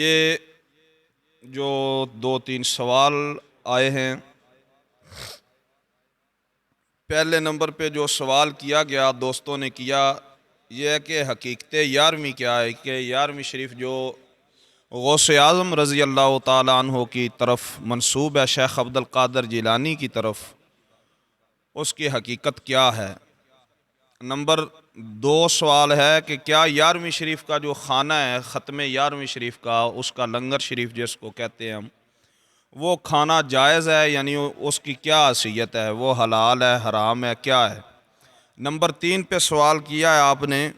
یہ جو دو تین سوال آئے ہیں، پہلے نمبر پہ جو سوال کیا گیا دوستوں نے کیا یہ ہے کہ حقیقت 11ویں کیا ہے، کہ 11ویں شریف جو غوث اعظم رضی اللہ تعالیٰ عنہ کی طرف منسوب ہے، شیخ عبد القادر جیلانی کی طرف، اس کی حقیقت کیا ہے۔ نمبر 2 سوال ہے کہ کیا 11ویں شریف کا جو خانہ ہے، ختم 11ویں شریف کا، اس کا لنگر شریف جس کو کہتے ہیں ہم، وہ کھانا جائز ہے، یعنی اس کی کیا حیثیت ہے، وہ حلال ہے، حرام ہے، کیا ہے۔ نمبر 3 پہ سوال کیا ہے آپ نے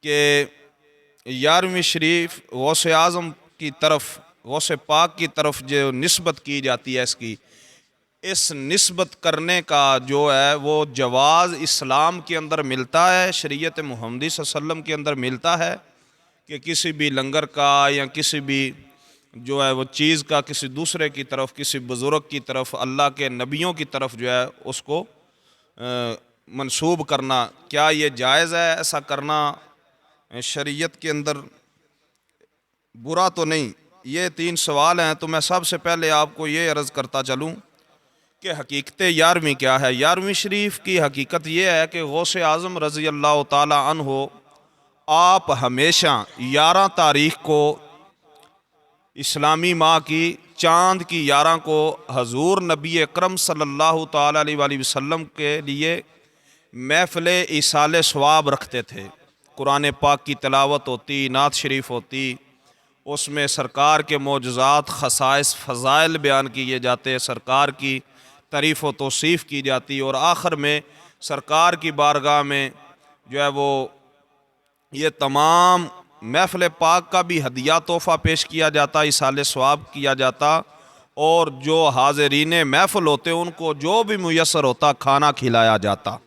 کہ 11ویں شریف غوث اعظم کی طرف، غوث پاک کی طرف جو نسبت کی جاتی ہے، اس نسبت کرنے کا جو ہے وہ جواز اسلام کے اندر ملتا ہے، شریعت محمدی صلی اللہ علیہ وسلم کے اندر ملتا ہے کہ کسی بھی لنگر کا یا کسی بھی جو ہے وہ چیز کا کسی دوسرے کی طرف، کسی بزرگ کی طرف، اللہ کے نبیوں کی طرف جو ہے اس کو منسوب کرنا، کیا یہ جائز ہے؟ ایسا کرنا شریعت کے اندر برا تو نہیں؟ یہ 3 سوال ہیں، تو میں سب سے پہلے آپ کو یہ عرض کرتا چلوں کہ حقیقت 11ویں کیا ہے۔ 11ویں شریف کی حقیقت یہ ہے کہ غوث اعظم رضی اللہ تعالی عنہ آپ ہمیشہ 11 تاریخ کو اسلامی ماہ کی چاند کی 11 کو حضور نبی اکرم صلی اللہ تعالی علیہ وآلہ وسلم کے لیے محفل ایصال ثواب رکھتے تھے۔ قرآن پاک کی تلاوت ہوتی، نعت شریف ہوتی، اس میں سرکار کے معجزات، خصائص، فضائل بیان کیے جاتے، سرکار کی تعریف و توصیف کی جاتی، اور آخر میں سرکار کی بارگاہ میں جو ہے وہ یہ تمام محفل پاک کا بھی ہدیہ تحفہ پیش کیا جاتا، ایصال ثواب کیا جاتا، اور جو حاضرین محفل ہوتے ان کو جو بھی میسر ہوتا کھانا کھلایا جاتا۔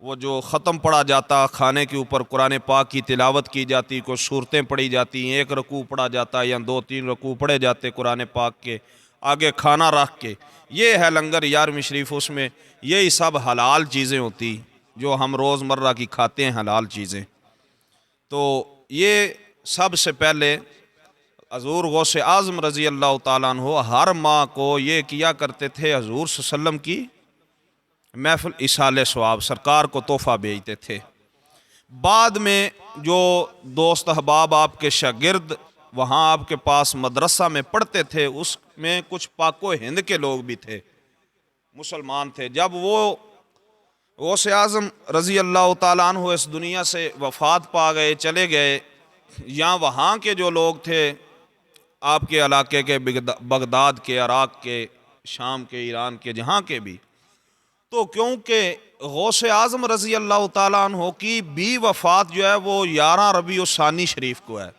وہ جو ختم پڑھا جاتا، کھانے کے اوپر قرآن پاک کی تلاوت کی جاتی، کچھ صورتیں پڑھی جاتی، 1 رکوع پڑھا جاتا یا 2-3 رکوع پڑھے جاتے قرآن پاک کے، آگے کھانا رکھ کے۔ یہ ہے لنگر 11ویں شریف، اس میں یہی سب حلال چیزیں ہوتی جو ہم روز مرہ کی کھاتے ہیں، حلال چیزیں۔ تو یہ سب سے پہلے حضور غوث اعظم رضی اللہ تعالیٰ عنہ ہر ماہ کو یہ کیا کرتے تھے، حضور صلی اللہ علیہ وسلم کی محفل ایصال ثواب، سرکار کو تحفہ بھیجتے تھے۔ بعد میں جو دوست احباب آپ کے شاگرد وہاں آپ کے پاس مدرسہ میں پڑھتے تھے، اس میں کچھ پاک و ہند کے لوگ بھی تھے، مسلمان تھے۔ جب وہ غوث اعظم رضی اللہ تعالیٰ عنہ اس دنیا سے وفات پا گئے، چلے گئے، یا وہاں کے جو لوگ تھے آپ کے علاقے کے، بغداد کے، عراق کے، شام کے، ایران کے، جہاں کے بھی، تو کیونکہ غوث اعظم رضی اللہ تعالیٰ عنہ کی بھی وفات جو ہے وہ 11 ربیع الثانی شریف کو ہے،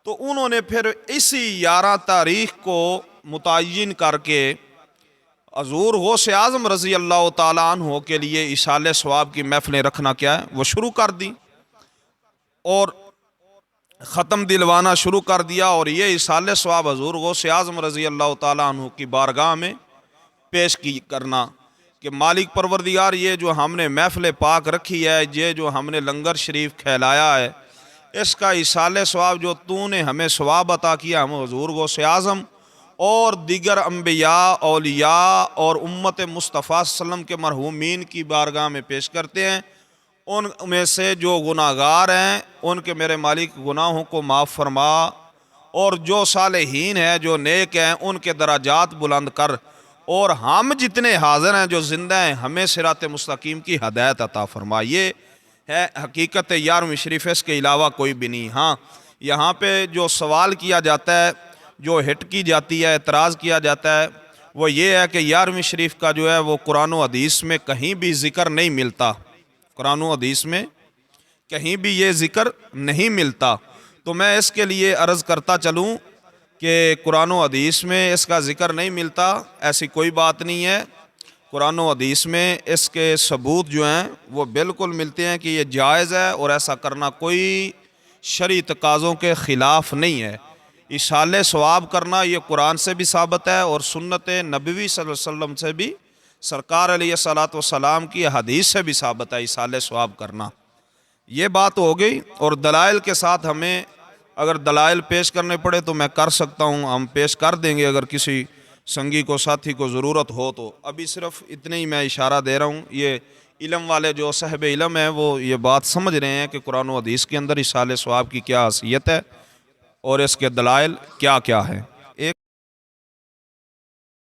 تو انہوں نے پھر اسی 11 تاریخ کو متعین کر کے حضور غوث اعظم رضی اللہ تعالیٰ عنہ کے لیے ایصال ثواب کی محفلیں رکھنا کیا ہے وہ شروع کر دی، اور ختم دلوانا شروع کر دیا، اور یہ ایصال ثواب حضور غوث اعظم رضی اللہ تعالیٰ عنہ کی بارگاہ میں پیش کرنا کہ مالک پروردگار، یہ جو ہم نے محفل پاک رکھی ہے، یہ جو ہم نے لنگر شریف کھلایا ہے، اس کا ایصال ثواب جو تو نے ہمیں ثواب عطا کیا، ہم حضور غوث اعظم اور دیگر انبیاء، اولیاء اور امت مصطفیٰ صلی اللہ علیہ وسلم کے مرحومین کی بارگاہ میں پیش کرتے ہیں۔ ان میں سے جو گناہگار ہیں ان کے میرے مالک گناہوں کو معاف فرما، اور جو صالحین ہیں، جو نیک ہیں، ان کے درجات بلند کر، اور ہم جتنے حاضر ہیں جو زندہ ہیں ہمیں صراط مستقیم کی ہدایت عطا فرما۔ یہ ہے حقیقت 11ویں شریف، اس کے علاوہ کوئی بھی نہیں۔ ہاں، یہاں پہ جو سوال کیا جاتا ہے، جو ہٹ کی جاتی ہے، اعتراض کیا جاتا ہے، وہ یہ ہے کہ 11ویں شریف کا جو ہے وہ قرآن و حدیث میں کہیں بھی ذکر نہیں ملتا، قرآن و حدیث میں کہیں بھی یہ ذکر نہیں ملتا۔ تو میں اس کے لیے عرض کرتا چلوں کہ قرآن و حدیث میں اس کا ذکر نہیں ملتا، ایسی کوئی بات نہیں ہے۔ قرآن و حدیث میں اس کے ثبوت جو ہیں وہ بالکل ملتے ہیں کہ یہ جائز ہے، اور ایسا کرنا کوئی شرعی تقاضوں کے خلاف نہیں ہے۔ ایصال ثواب کرنا یہ قرآن سے بھی ثابت ہے، اور سنت نبوی صلی اللہ علیہ وسلم سے بھی، سرکار علیہ الصلوۃ والسلام کی حدیث سے بھی ثابت ہے ایصال ثواب کرنا۔ یہ بات ہو گئی، اور دلائل کے ساتھ ہمیں اگر دلائل پیش کرنے پڑے تو میں کر سکتا ہوں، ہم پیش کر دیں گے اگر کسی سنگی کو ساتھی کو ضرورت ہو تو۔ ابھی صرف اتنے ہی میں اشارہ دے رہا ہوں، یہ علم والے جو صاحب علم ہیں وہ یہ بات سمجھ رہے ہیں کہ قرآن و حدیث کے اندر ایصال ثواب کی کیا حیثیت ہے اور اس کے دلائل کیا کیا ہے۔